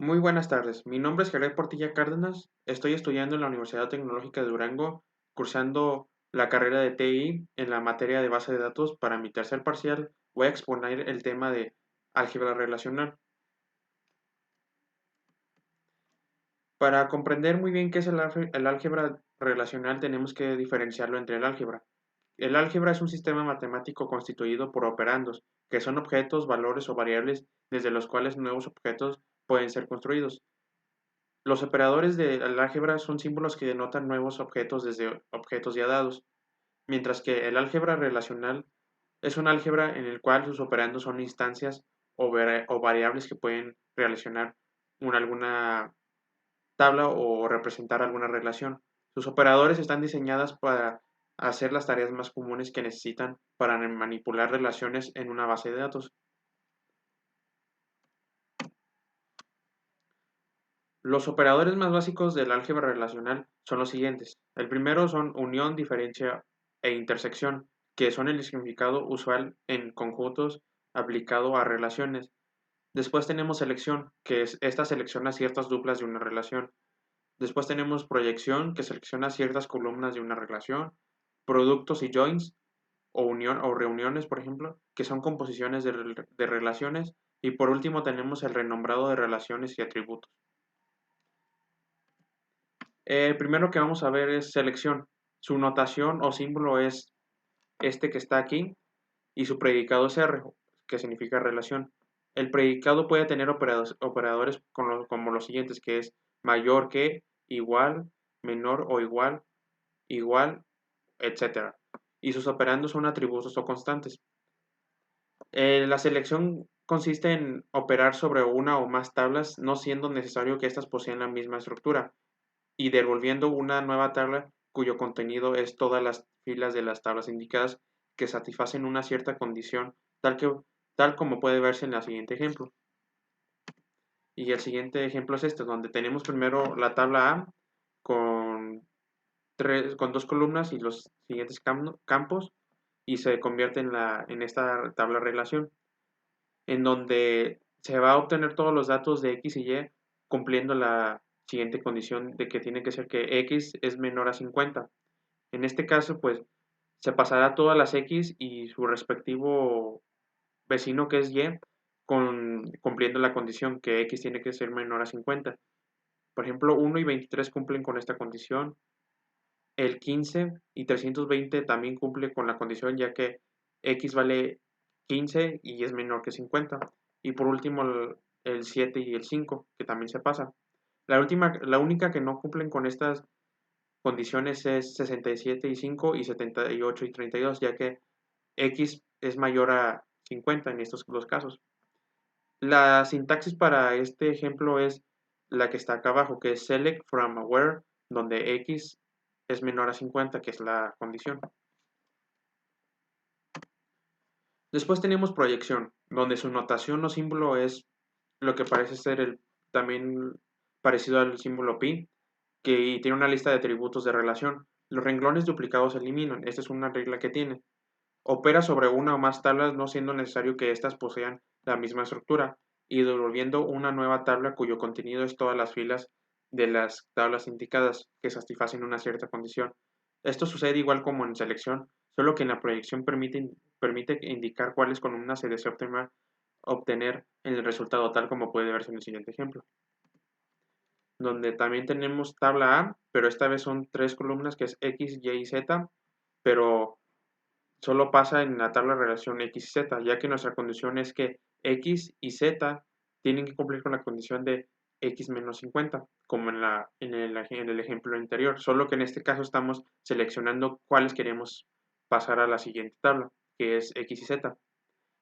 Muy buenas tardes, mi nombre es Jared Portilla Cárdenas, estoy estudiando en la Universidad Tecnológica de Durango, cursando la carrera de TI en la materia de base de datos. Para mi tercer parcial voy a exponer el tema de álgebra relacional. Para comprender muy bien qué es el álgebra relacional tenemos que diferenciarlo entre el álgebra. El álgebra es un sistema matemático constituido por operandos, que son objetos, valores o variables desde los cuales nuevos objetos pueden ser construidos. Los operadores del álgebra son símbolos que denotan nuevos objetos desde objetos ya dados, mientras que el álgebra relacional es un álgebra en el cual sus operandos son instancias o variables que pueden relacionar alguna tabla o representar alguna relación. Sus operadores están diseñadas para hacer las tareas más comunes que necesitan para manipular relaciones en una base de datos. Los operadores más básicos del álgebra relacional son los siguientes. El primero son unión, diferencia e intersección, que son el significado usual en conjuntos aplicado a relaciones. Después tenemos selección, que es esta selecciona ciertas duplas de una relación. Después tenemos proyección, que selecciona ciertas columnas de una relación. Productos y joins, o unión o reuniones, por ejemplo, que son composiciones de relaciones. Y por último tenemos el renombrado de relaciones y atributos. El primero que vamos a ver es selección. Su notación o símbolo es este que está aquí y su predicado es R, que significa relación. El predicado puede tener operadores como los siguientes, que es mayor que, igual, menor o igual, igual, etcétera. Y sus operandos son atributos o constantes. La selección consiste en operar sobre una o más tablas, no siendo necesario que éstas posean la misma estructura, y devolviendo una nueva tabla cuyo contenido es todas las filas de las tablas indicadas que satisfacen una cierta condición, tal como puede verse en el siguiente ejemplo. Y el siguiente ejemplo es este, donde tenemos primero la tabla A con, con dos columnas y los siguientes campos, y se convierte en esta tabla relación, en donde se va a obtener todos los datos de X y Y cumpliendo la siguiente condición de que tiene que ser que X es menor a 50. En este caso, pues se pasará todas las X y su respectivo vecino que es Y cumpliendo la condición que X tiene que ser menor a 50. Por ejemplo, 1 y 23 cumplen con esta condición. El 15 y 320 también cumple con la condición, ya que X vale 15 y es menor que 50. Y por último el 7 y el 5, que también se pasa. La única que no cumplen con estas condiciones es 67 y 5 y 78 y 32, ya que X es mayor a 50 en estos dos casos. La sintaxis para este ejemplo es la que está acá abajo, que es select from where, donde X es menor a 50, que es la condición. Después tenemos proyección, donde su notación o símbolo es lo que parece ser también parecido al símbolo pi, que tiene una lista de atributos de relación. Los renglones duplicados se eliminan, esta es una regla que tiene. Opera sobre una o más tablas no siendo necesario que éstas posean la misma estructura, y devolviendo una nueva tabla cuyo contenido es todas las filas de las tablas indicadas que satisfacen una cierta condición. Esto sucede igual como en selección, solo que en la proyección permite indicar cuáles columnas se desea obtener en el resultado, tal como puede verse en el siguiente ejemplo, donde también tenemos tabla A, pero esta vez son tres columnas que es X, Y y Z, pero solo pasa en la tabla de relación X y Z, ya que nuestra condición es que X y Z tienen que cumplir con la condición de X menos 50, como en el ejemplo anterior, solo que en este caso estamos seleccionando cuáles queremos pasar a la siguiente tabla, que es X y Z.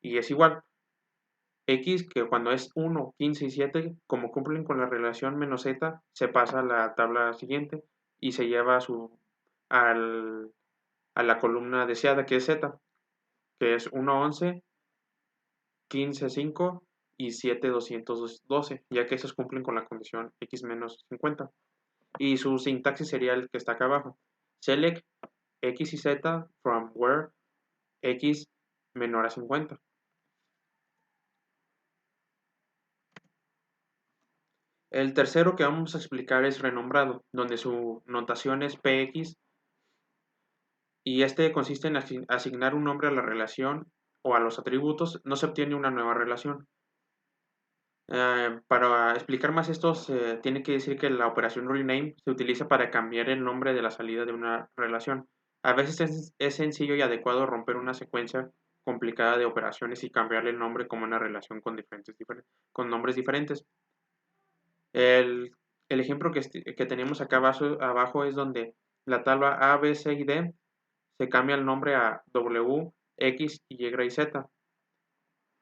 Y es igual, X que cuando es 1, 15 y 7, como cumplen con la relación menos Z, se pasa a la tabla siguiente y se lleva al, a la columna deseada, que es Z, que es 1, 11, 15, 5 y 7, 212, ya que esos cumplen con la condición X menos 50. Y su sintaxis sería el que está acá abajo. Select X y Z from where X menor a 50. El tercero que vamos a explicar es renombrado, donde su notación es px y este consiste en asignar un nombre a la relación o a los atributos, no se obtiene una nueva relación. Para explicar más esto, se tiene que decir que la operación rename se utiliza para cambiar el nombre de la salida de una relación. A veces es sencillo y adecuado romper una secuencia complicada de operaciones y cambiarle el nombre como una relación con nombres diferentes. El, el ejemplo que tenemos acá abajo es donde la tabla A, B, C y D se cambia el nombre a W, X, Y y Z.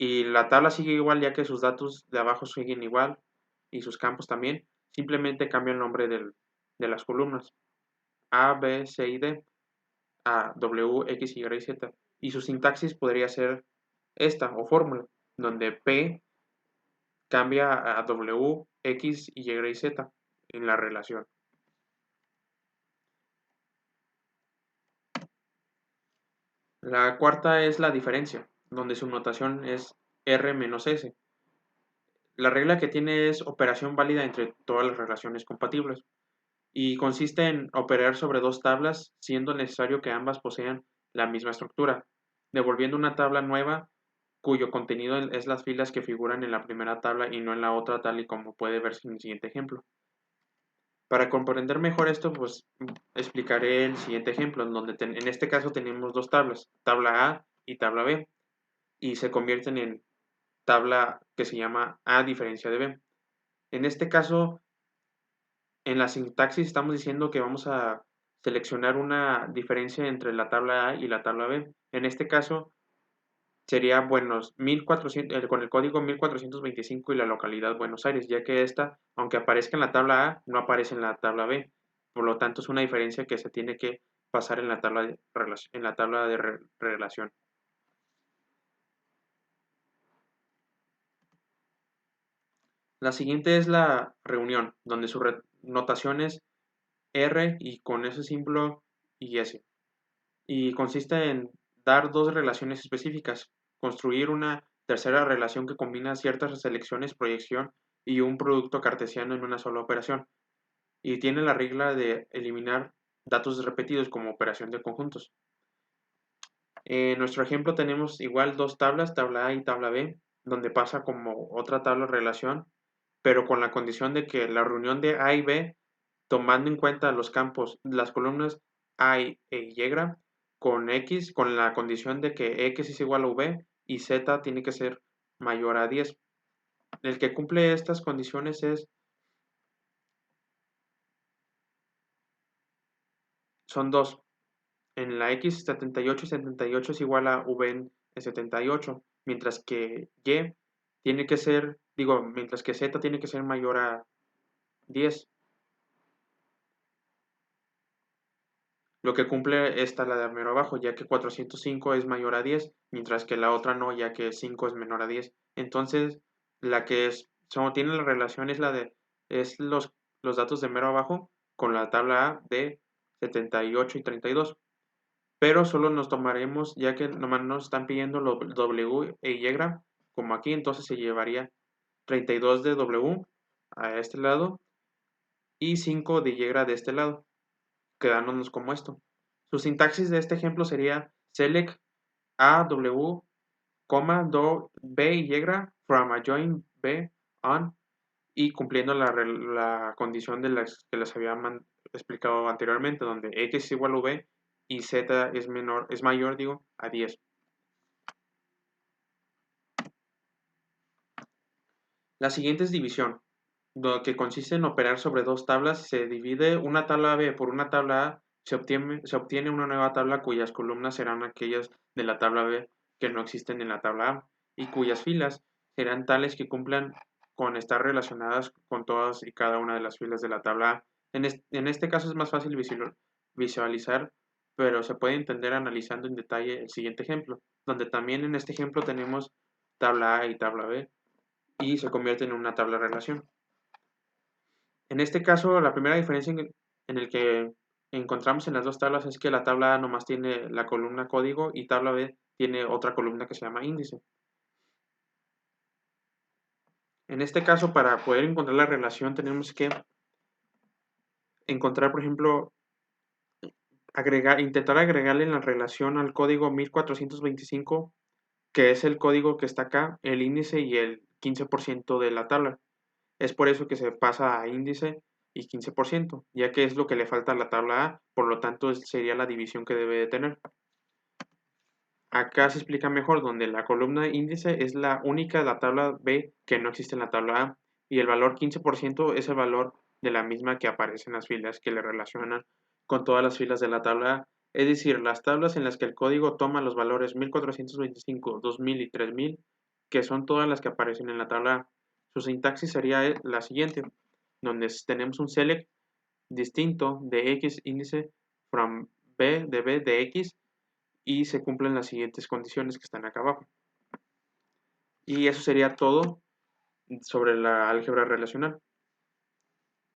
Y la tabla sigue igual ya que sus datos de abajo siguen igual y sus campos también. Simplemente cambia el nombre de las columnas A, B, C y D a W, X, Y y Z. Y su sintaxis podría ser esta o fórmula, donde P cambia a W, X, Y y Z en la relación. La cuarta es la diferencia, donde su notación es R menos S. La regla que tiene es operación válida entre todas las relaciones compatibles y consiste en operar sobre dos tablas siendo necesario que ambas posean la misma estructura, devolviendo una tabla nueva cuyo contenido es las filas que figuran en la primera tabla y no en la otra tal y como puede verse en el siguiente ejemplo. Para comprender mejor esto, pues explicaré el siguiente ejemplo, en donde en este caso tenemos dos tablas, tabla A y tabla B, y se convierten en tabla que se llama A diferencia de B. En este caso, en la sintaxis estamos diciendo que vamos a seleccionar una diferencia entre la tabla A y la tabla B. En este caso sería 1400, con el código 1425 y la localidad Buenos Aires, ya que esta, aunque aparezca en la tabla A, no aparece en la tabla B. Por lo tanto, es una diferencia que se tiene que pasar en la tabla de relación. La siguiente es la reunión, donde su notación es R y con ese símbolo y S. Y consiste en dar dos relaciones específicas, construir una tercera relación que combina ciertas selecciones, proyección y un producto cartesiano en una sola operación. Y tiene la regla de eliminar datos repetidos como operación de conjuntos. En nuestro ejemplo tenemos igual dos tablas, tabla A y tabla B, donde pasa como otra tabla de relación, pero con la condición de que la reunión de A y B, tomando en cuenta los campos, las columnas A e Y, con X, con la condición de que X es igual a V y Z tiene que ser mayor a 10. El que cumple estas condiciones son dos. En la X 78 y 78 es igual a V en 78, mientras que Y tiene que ser, mientras que Z tiene que ser mayor a 10. Lo que cumple esta la de mero abajo, ya que 405 es mayor a 10, mientras que la otra no, ya que 5 es menor a 10. Entonces, la que tiene la relación es los datos de mero abajo con la tabla A de 78 y 32. Pero solo nos tomaremos, ya que nomás nos están pidiendo los W e Y, como aquí, entonces se llevaría 32 de W a este lado y 5 de Y de este lado, quedándonos como esto. Su sintaxis de este ejemplo sería select A, W, do, B y Y from adjoint B on y cumpliendo la condición de las que les había explicado anteriormente, donde X es igual a V y Z es mayor, a 10. La siguiente es división, que consiste en operar sobre dos tablas. Se divide una tabla B por una tabla A, se obtiene una nueva tabla cuyas columnas serán aquellas de la tabla B que no existen en la tabla A y cuyas filas serán tales que cumplan con estar relacionadas con todas y cada una de las filas de la tabla A. En este caso es más fácil visualizar, pero se puede entender analizando en detalle el siguiente ejemplo, donde también en este ejemplo tenemos tabla A y tabla B y se convierte en una tabla de relación. En este caso, la primera diferencia en el que encontramos en las dos tablas es que la tabla A nomás tiene la columna código y tabla B tiene otra columna que se llama índice. En este caso, para poder encontrar la relación, tenemos que encontrar, por ejemplo, intentar agregarle en la relación al código 1425, que es el código que está acá, el índice y el 15% de la tabla. Es por eso que se pasa a índice y 15%, ya que es lo que le falta a la tabla A, por lo tanto sería la división que debe de tener. Acá se explica mejor, donde la columna índice es la única de la tabla B que no existe en la tabla A, y el valor 15% es el valor de la misma que aparece en las filas que le relacionan con todas las filas de la tabla A. Es decir, las tablas en las que el código toma los valores 1425, 2000 y 3000, que son todas las que aparecen en la tabla A. Su sintaxis sería la siguiente, donde tenemos un select distinto de X índice from B de X, y se cumplen las siguientes condiciones que están acá abajo. Y eso sería todo sobre la álgebra relacional.